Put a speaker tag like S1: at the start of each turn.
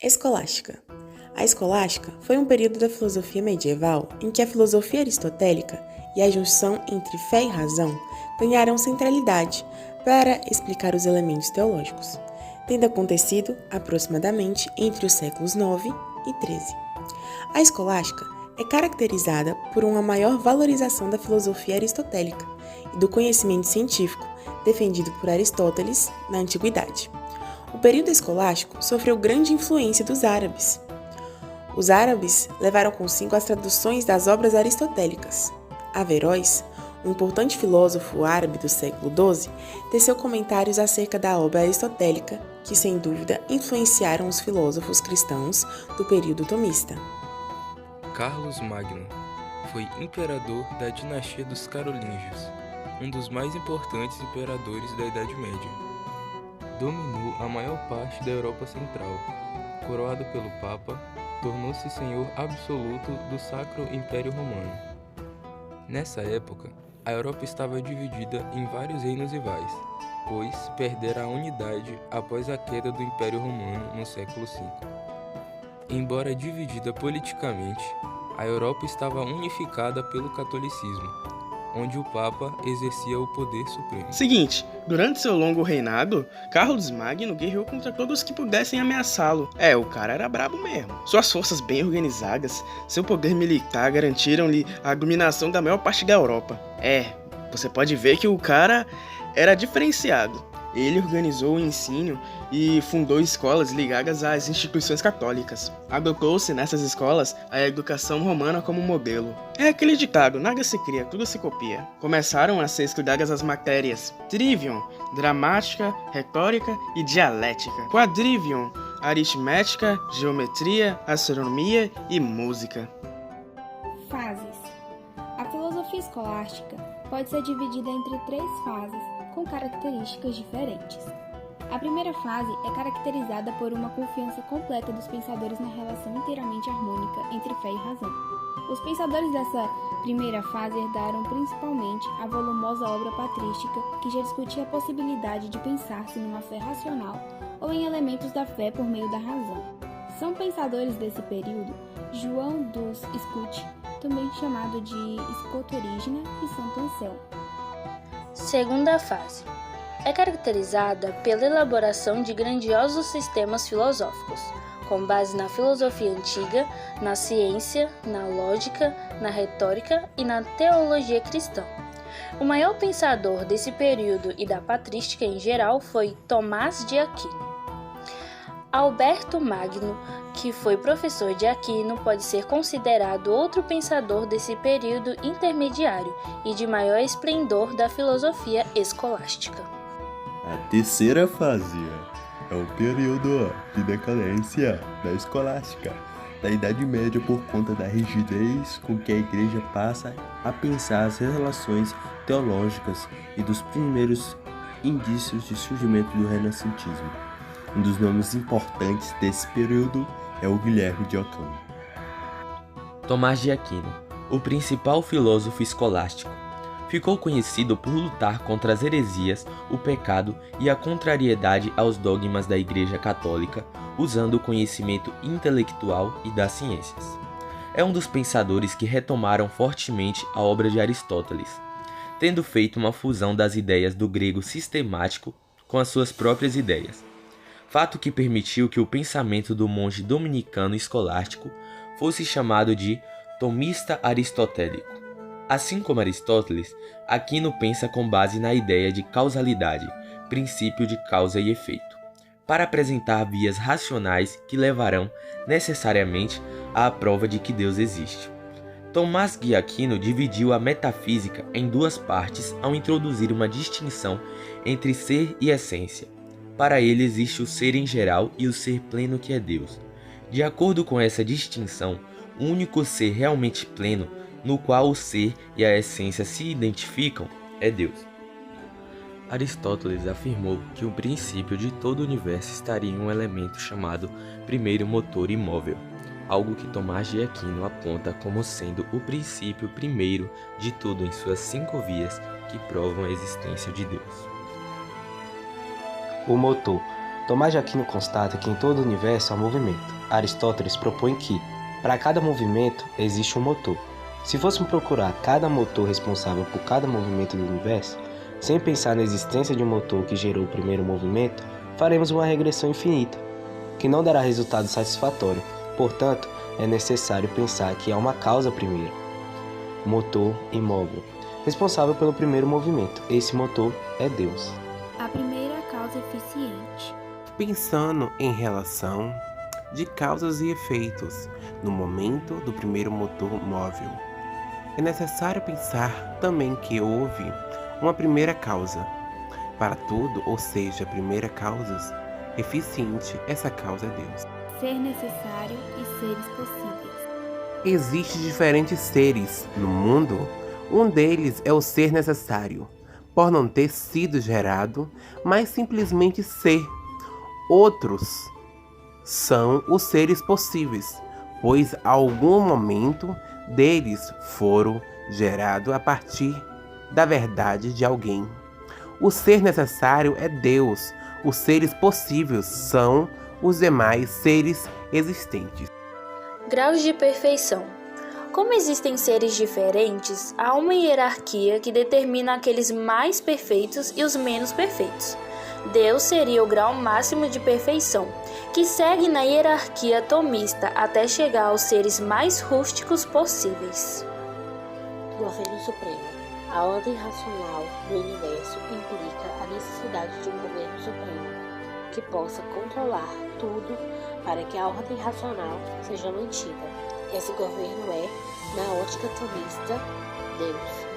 S1: Escolástica. A escolástica foi um período da filosofia medieval em que a filosofia aristotélica e a junção entre fé e razão ganharam centralidade para explicar os elementos teológicos, tendo acontecido aproximadamente entre os séculos IX e XIII. A escolástica é caracterizada por uma maior valorização da filosofia aristotélica e do conhecimento científico defendido por Aristóteles na antiguidade. O período escolástico sofreu grande influência dos árabes. Os árabes levaram consigo as traduções das obras aristotélicas. Averroes, um importante filósofo árabe do século XII, teceu comentários acerca da obra aristotélica que, sem dúvida, influenciaram os filósofos cristãos do período tomista.
S2: Carlos Magno foi imperador da dinastia dos Carolíngios, um dos mais importantes imperadores da Idade Média. Dominou a maior parte da Europa Central. Coroado pelo Papa, tornou-se senhor absoluto do Sacro Império Romano. Nessa época, a Europa estava dividida em vários reinos rivais, pois perdera a unidade após a queda do Império Romano no século V. Embora dividida politicamente, a Europa estava unificada pelo catolicismo, onde o Papa exercia o poder supremo.
S3: Seguinte, durante seu longo reinado, Carlos Magno guerreou contra todos que pudessem ameaçá-lo. O cara era brabo mesmo. Suas forças bem organizadas, seu poder militar garantiram-lhe a dominação da maior parte da Europa. Você pode ver que o cara era diferenciado. Ele organizou o ensino e fundou escolas ligadas às instituições católicas. Adotou-se nessas escolas a educação romana como modelo. É aquele ditado, nada se cria, tudo se copia. Começaram a ser estudadas as matérias Trivium, Gramática, Retórica e Dialética. Quadrivium, Aritmética, Geometria, Astronomia e Música.
S4: Fases. A filosofia escolástica pode ser dividida entre 3 fases, com características diferentes. A primeira fase é caracterizada por uma confiança completa dos pensadores na relação inteiramente harmônica entre fé e razão. Os pensadores dessa primeira fase herdaram principalmente a volumosa obra patrística, que já discutia a possibilidade de pensar-se numa fé racional ou em elementos da fé por meio da razão. São pensadores desse período João dos Scut, também chamado de Scotorígena, e Santo Anselmo.
S5: Segunda fase. É caracterizada pela elaboração de grandiosos sistemas filosóficos, com base na filosofia antiga, na ciência, na lógica, na retórica e na teologia cristã. O maior pensador desse período e da patrística em geral foi Tomás de Aquino. Alberto Magno, que foi professor de Aquino, pode ser considerado outro pensador desse período intermediário e de maior esplendor da filosofia escolástica.
S6: A terceira fase é o período de decadência da escolástica, da Idade Média, por conta da rigidez com que a Igreja passa a pensar as relações teológicas e dos primeiros indícios de surgimento do renascentismo. Um dos nomes importantes desse período é o Guilherme de Ockham.
S7: Tomás de Aquino, o principal filósofo escolástico, ficou conhecido por lutar contra as heresias, o pecado e a contrariedade aos dogmas da Igreja Católica, usando o conhecimento intelectual e das ciências. É um dos pensadores que retomaram fortemente a obra de Aristóteles, tendo feito uma fusão das ideias do grego sistemático com as suas próprias ideias. Fato que permitiu que o pensamento do monge dominicano escolástico fosse chamado de tomista aristotélico. Assim como Aristóteles, Aquino pensa com base na ideia de causalidade, princípio de causa e efeito, para apresentar vias racionais que levarão necessariamente à prova de que Deus existe. Tomás de Aquino dividiu a metafísica em 2 partes ao introduzir uma distinção entre ser e essência. Para ele existe o ser em geral e o ser pleno, que é Deus. De acordo com essa distinção, o único ser realmente pleno, no qual o ser e a essência se identificam, é Deus. Aristóteles afirmou que o princípio de todo o universo estaria em um elemento chamado primeiro motor imóvel, algo que Tomás de Aquino aponta como sendo o princípio primeiro de tudo em suas 5 vias que provam a existência de Deus.
S8: O motor Tomás de Aquino constata que em todo o universo há movimento. Aristóteles propõe que, para cada movimento, existe um motor. Se fôssemos procurar cada motor responsável por cada movimento do universo, sem pensar na existência de um motor que gerou o primeiro movimento, faremos uma regressão infinita, que não dará resultado satisfatório. Portanto, é necessário pensar que há uma causa primeira, motor imóvel, responsável pelo primeiro movimento. Esse motor é Deus.
S4: A primeira causa eficiente.
S9: Pensando em relação de causas e efeitos no momento do primeiro motor móvel, é necessário pensar também que houve uma primeira causa para tudo, ou seja, a primeira causa eficiente, essa causa é Deus.
S4: Ser necessário e seres possíveis.
S9: Existem diferentes seres no mundo. Um deles é o ser necessário, por não ter sido gerado, mas simplesmente ser. Outros são os seres possíveis, pois a algum momento deles foram gerados a partir da verdade de alguém. O ser necessário é Deus. Os seres possíveis são os demais seres existentes.
S5: Graus de perfeição. Como existem seres diferentes, há uma hierarquia que determina aqueles mais perfeitos e os menos perfeitos. Deus seria o grau máximo de perfeição, que segue na hierarquia atomista até chegar aos seres mais rústicos possíveis.
S10: Governo Supremo. A ordem racional do universo implica a necessidade de um governo supremo, que possa controlar tudo para que a ordem racional seja mantida. Esse governo é, na ótica atomista, Deus.